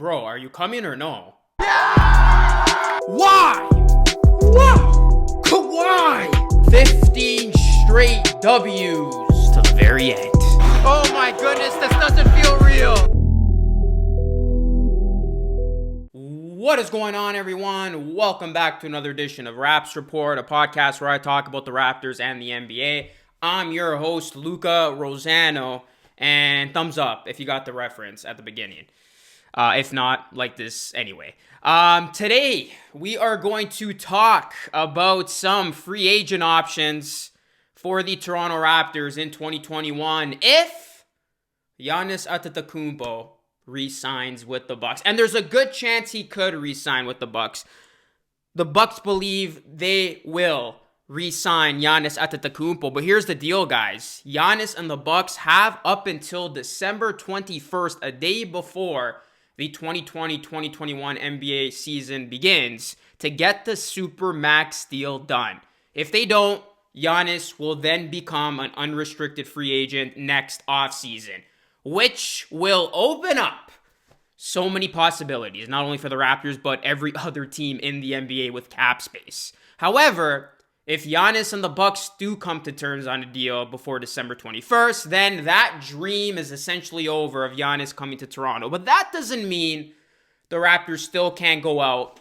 Bro, are you coming or no? Yeah! Why? Wow! Kawhi! 15 straight W's to the very end. Oh my goodness, this doesn't feel real! What is going on, everyone? Welcome back to another edition of Raps Report, a podcast where I talk about the Raptors and the NBA. I'm your host, Luca Rosano, and thumbs up if you got the reference at the beginning. If not, like this anyway. Today, we are going to talk about some free agent options for the Toronto Raptors in 2021 if Giannis Antetokounmpo re-signs with the Bucks. And there's a good chance he could re-sign with the Bucks. The Bucks believe they will re-sign Giannis Antetokounmpo. But here's the deal, guys. Giannis and the Bucks have up until December 21st, a day before the 2020-2021 NBA season begins, to get the supermax deal done. If they don't, Giannis will then become an unrestricted free agent next offseason, which will open up so many possibilities, not only for the Raptors, but every other team in the NBA with cap space. However, if Giannis and the Bucks do come to terms on a deal before December 21st, then that dream is essentially over of Giannis coming to Toronto. But that doesn't mean the Raptors still can't go out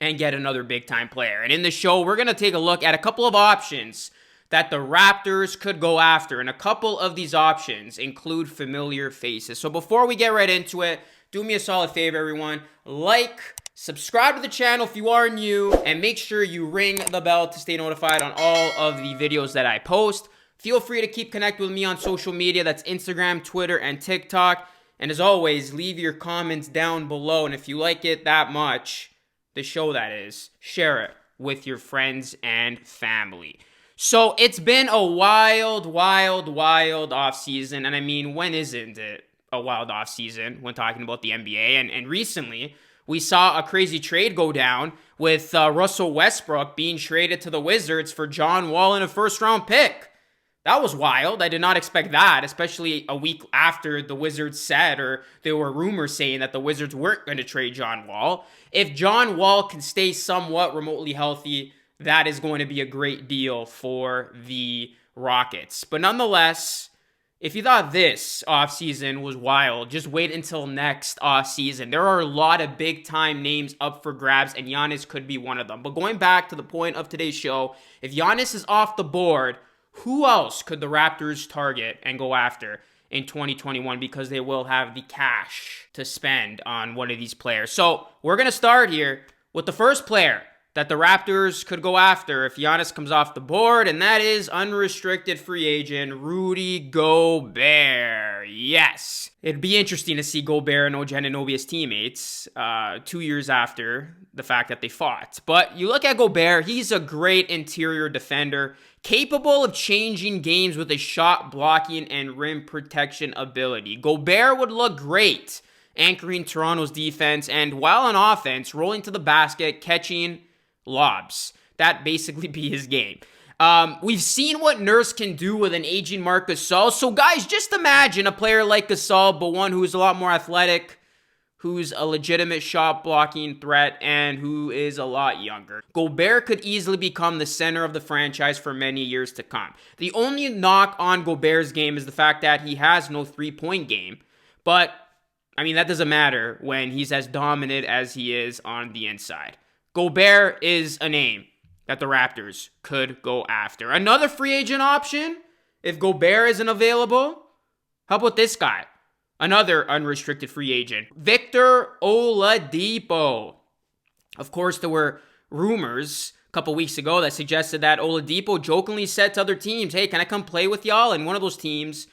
and get another big-time player. And in the show, we're going to take a look at a couple of options that the Raptors could go after. And a couple of these options include familiar faces. So before we get right into it, do me a solid favor, everyone. Like, subscribe to the channel if you are new, and make sure you ring the bell to stay notified on all of the videos that I post. Feel free to keep connected with me on social media. That's Instagram, Twitter, and TikTok. And as always, leave your comments down below. And if you like it that much, the show that is, share it with your friends and family. So it's been a wild offseason. And I mean, when isn't it a wild offseason when talking about the NBA? And recently, we saw a crazy trade go down with Russell Westbrook being traded to the Wizards for John Wall and a first-round pick. That was wild. I did not expect that, especially a week after the Wizards said, or there were rumors saying that the Wizards weren't going to trade John Wall. If John Wall can stay somewhat remotely healthy, that is going to be a great deal for the Rockets. But nonetheless, if you thought this offseason was wild, just wait until next offseason. There are a lot of big-time names up for grabs, and Giannis could be one of them. But going back to the point of today's show, if Giannis is off the board, who else could the Raptors target and go after in 2021, because they will have the cash to spend on one of these players? So we're going to start here with the first player that the Raptors could go after if Giannis comes off the board, and that is unrestricted free agent Rudy Gobert. Yes. It'd be interesting to see Gobert and OG Anunoby as teammates 2 years after the fact that they fought. But you look at Gobert, he's a great interior defender, capable of changing games with his shot blocking and rim protection ability. Gobert would look great anchoring Toronto's defense, and while on offense, rolling to the basket, catching lobs. That basically be his game. We've seen what Nurse can do with an aging Marc Gasol. So guys, just imagine a player like Gasol, but one who's a lot more athletic, who's a legitimate shot blocking threat, and who is a lot younger. Gobert could easily become the center of the franchise for many years to come. The only knock on Gobert's game is the fact that he has no three-point game. But, I mean, that doesn't matter when he's as dominant as he is on the inside. Gobert is a name that the Raptors could go after. Another free agent option, if Gobert isn't available, how about this guy? Another unrestricted free agent, Victor Oladipo. Of course, there were rumors a couple weeks ago that suggested that Oladipo jokingly said to other teams, hey, can I come play with y'all? And one of those teams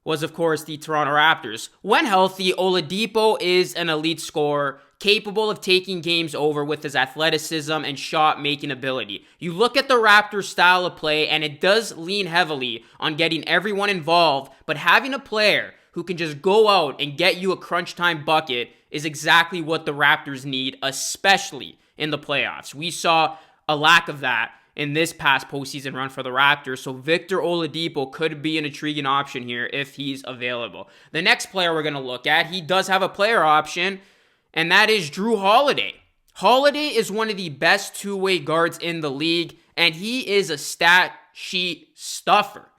was, of course, the Toronto Raptors. When healthy, Oladipo is an elite scorer, capable of taking games over with his athleticism and shot-making ability. You look at the Raptors' style of play, and it does lean heavily on getting everyone involved, but having a player who can just go out and get you a crunch-time bucket is exactly what the Raptors need, especially in the playoffs. We saw a lack of that in this past postseason run for the Raptors, so Victor Oladipo could be an intriguing option here if he's available. The next player we're going to look at, he does have a player option, and that is Jrue Holiday. Holiday is one of the best two-way guards in the league, and he is a stat sheet stuffer.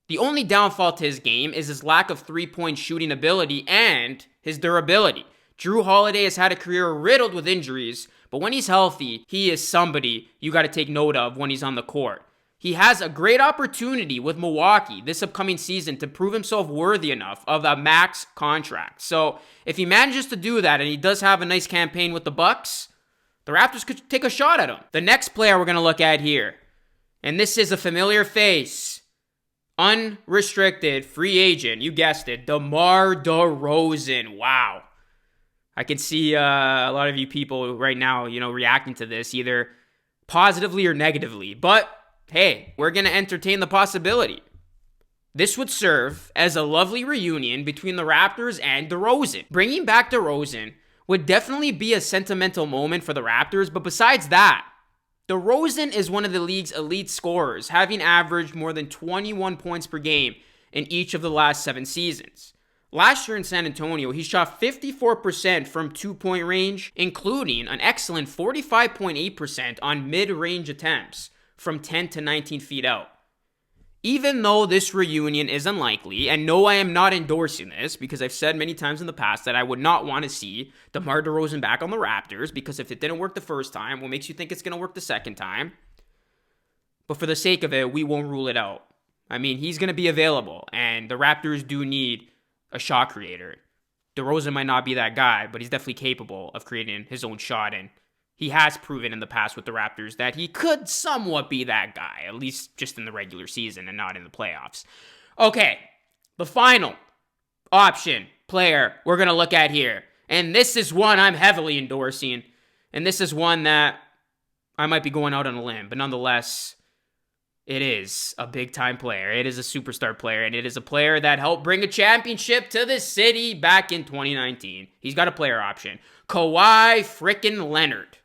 The only downfall to his game is his lack of three-point shooting ability and his durability. Jrue Holiday has had a career riddled with injuries, but when he's healthy, he is somebody you got to take note of when he's on the court. He has a great opportunity with Milwaukee this upcoming season to prove himself worthy enough of a max contract. So if he manages to do that and he does have a nice campaign with the Bucks, the Raptors could take a shot at him. The next player we're going to look at here, and this is a familiar face, unrestricted free agent, you guessed it, DeMar DeRozan. Wow. I can see a lot of you people right now, reacting to this either positively or negatively. But hey, we're going to entertain the possibility. This would serve as a lovely reunion between the Raptors and DeRozan. Bringing back DeRozan would definitely be a sentimental moment for the Raptors, but besides that, DeRozan is one of the league's elite scorers, having averaged more than 21 points per game in each of the last 7 seasons. Last year in San Antonio, he shot 54% from two-point range, including an excellent 45.8% on mid-range attempts from 10 to 19 feet out. Even though this reunion is unlikely, and no, I am not endorsing this because I've said many times in the past that I would not want to see DeMar DeRozan back on the Raptors because if it didn't work the first time, what makes you think it's going to work the second time? But for the sake of it, we won't rule it out. I mean, he's going to be available, and the Raptors do need a shot creator. DeRozan might not be that guy, but he's definitely capable of creating his own shot, and he has proven in the past with the Raptors that he could somewhat be that guy, at least just in the regular season and not in the playoffs. Okay, the final option player we're going to look at here, and this is one I'm heavily endorsing, and this is one that I might be going out on a limb, but nonetheless, it is a big-time player. It is a superstar player, and it is a player that helped bring a championship to this city back in 2019. He's got a player option. Kawhi frickin' Leonard.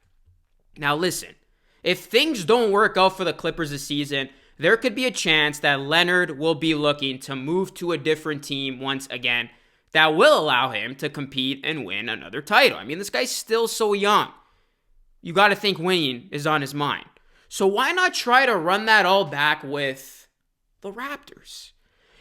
Now listen, if things don't work out for the Clippers this season, there could be a chance that Leonard will be looking to move to a different team once again that will allow him to compete and win another title. I mean, this guy's still so young. You got to think winning is on his mind. So why not try to run that all back with the Raptors?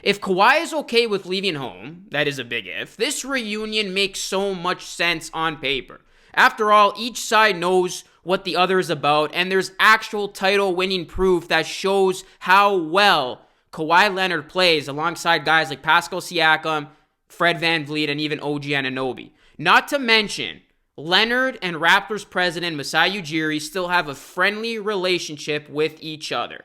If Kawhi is okay with leaving home, that is a big if, this reunion makes so much sense on paper. After all, each side knows what the other is about, and there's actual title-winning proof that shows how well Kawhi Leonard plays alongside guys like Pascal Siakam, Fred VanVleet, and even OG Anunoby. Not to mention, Leonard and Raptors president Masai Ujiri still have a friendly relationship with each other.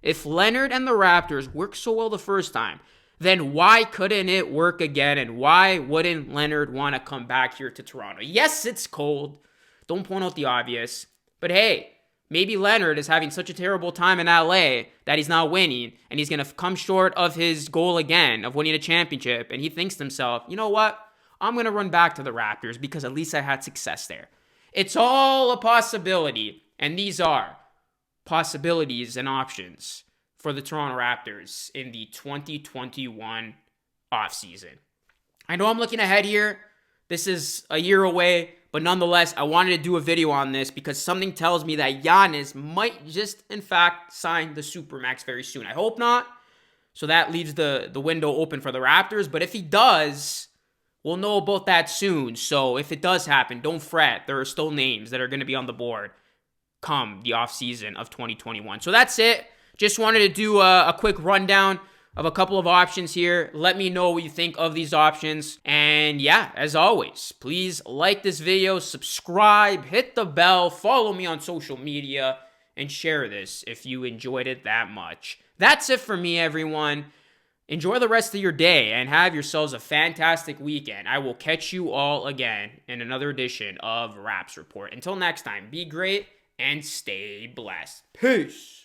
If Leonard and the Raptors worked so well the first time, then why couldn't it work again? And why wouldn't Leonard want to come back here to Toronto? Yes, it's cold. Don't point out the obvious. But hey, maybe Leonard is having such a terrible time in LA that he's not winning, and he's going to come short of his goal again of winning a championship, and he thinks to himself, you know what? I'm going to run back to the Raptors because at least I had success there. It's all a possibility, and these are possibilities and options for the Toronto Raptors in the 2021 offseason. I know I'm looking ahead here. This is a year away, but nonetheless, I wanted to do a video on this because something tells me that Giannis might just, in fact, sign the supermax very soon. I hope not. So that leaves the window open for the Raptors, but if he does, we'll know about that soon. So if it does happen, don't fret. There are still names that are going to be on the board come the offseason of 2021. So that's it. Just wanted to do a quick rundown of a couple of options here. Let me know what you think of these options. And yeah, as always, please like this video, subscribe, hit the bell, follow me on social media, and share this if you enjoyed it that much. That's it for me, everyone. Enjoy the rest of your day and have yourselves a fantastic weekend. I will catch you all again in another edition of Raps Report. Until next time, be great and stay blessed. Peace.